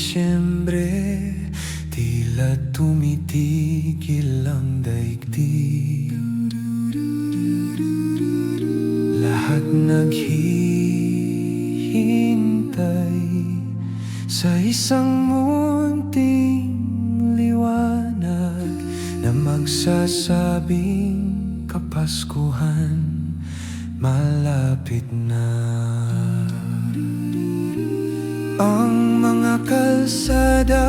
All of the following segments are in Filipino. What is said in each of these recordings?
Disyembre, tila tumitigil ang daigdig. Lahat naghihintay sa isang munting liwanag na magsasabing Kapaskuhan malapit na. Ang mga kalsada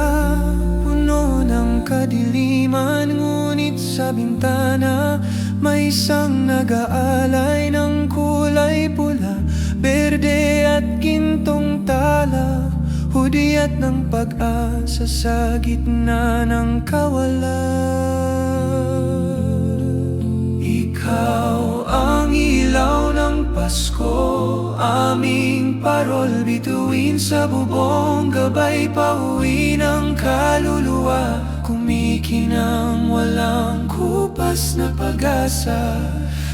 puno ng kadiliman, ngunit sa bintana may isang nag-aalay ng kulay pula, berde at gintong tala, hudyat ng pag-asa sa gitna ng kawalan. Ikaw ang ilaw ng Pasko, aming parol bituin sa bubong, gabay pauwi ng kaluluwa, kumikinang walang kupas na pag-asa.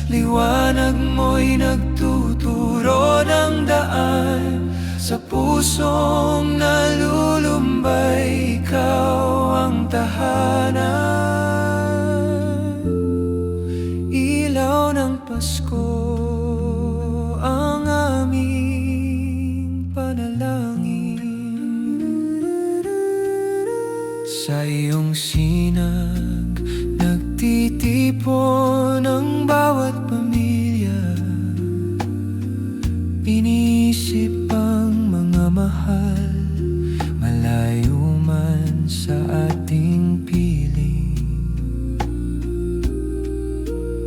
Liwanag mo'y nagtuturo ng daan sa pusong nalulumbay, ikaw ang tahanan. Ilaw ng Pasko ang aming panalangin. Sa iyong sinag nagtitipon ang bawat pamilya, iniisip ang mga mahal, malayo man sa ating piling.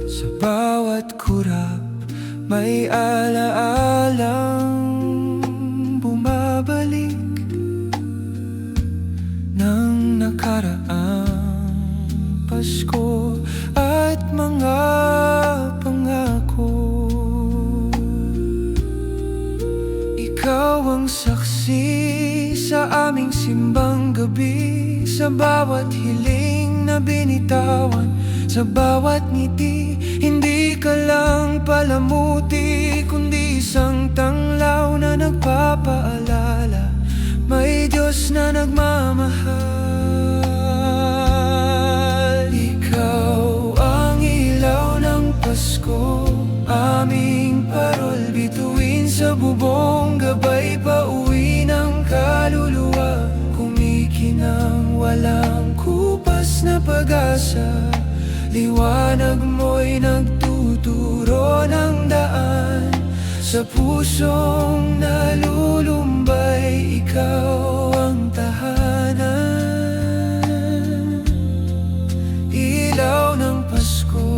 Sa bawat kurap may alaalang bumabalik ng nakaraang Pasko at mga pangako. Ikaw ang saksi sa aming simbang gabi, sa bawat hiling na binitawan, sa bawat ngiti. Hindi ka lang palamuti, kundi isang tanglaw na nagpapaalala, may Diyos na nagmamahal. Ikaw ang ilaw ng Pasko, aming parol bituin sa bubong, gabay pauwi ng kaluluwa, kumikinang walang kupas na pag-asa. Liwanag mo'y nagtuturo ng daan sa pusong nalulumbay, ikaw ang tahanan. Ilaw ng Pasko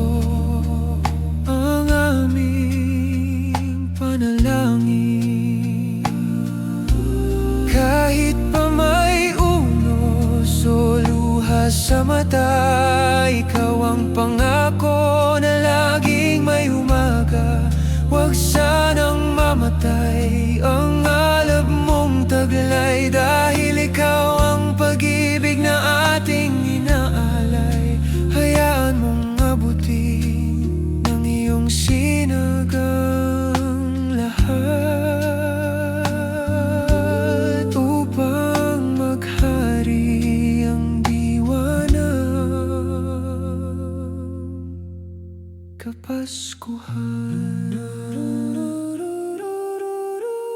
ang aming panalangin. Kahit pa may unos o luha sa mata, ikaw ang pangako na laging may umaga. Huwag sanang mamatay ang alab mong taglay, dahil ikaw ang pag-ibig na ating inaalay. Hayaan mong abutin ng iyong sinagang lahat, upang maghari ang Kapaskuhan.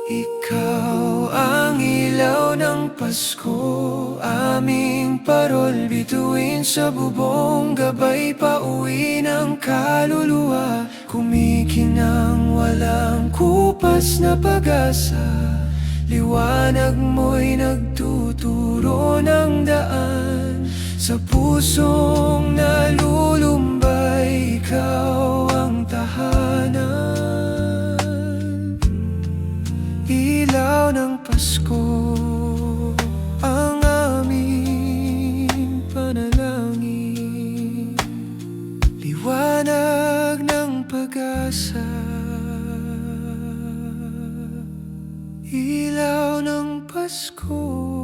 Ikaw ang ilaw ng Pasko, aming parol bituin sa bubong, gabay pauwi ng kaluluwa, kumikinang walang kupas na pag-asa. Liwanag mo'y nagtuturo ng daan sa pusong nalulumbay, ikaw ang tahanan. Ilaw ng Pasko ang aming panalangin, liwanag ng pag-asa. Ilaw ng Pasko.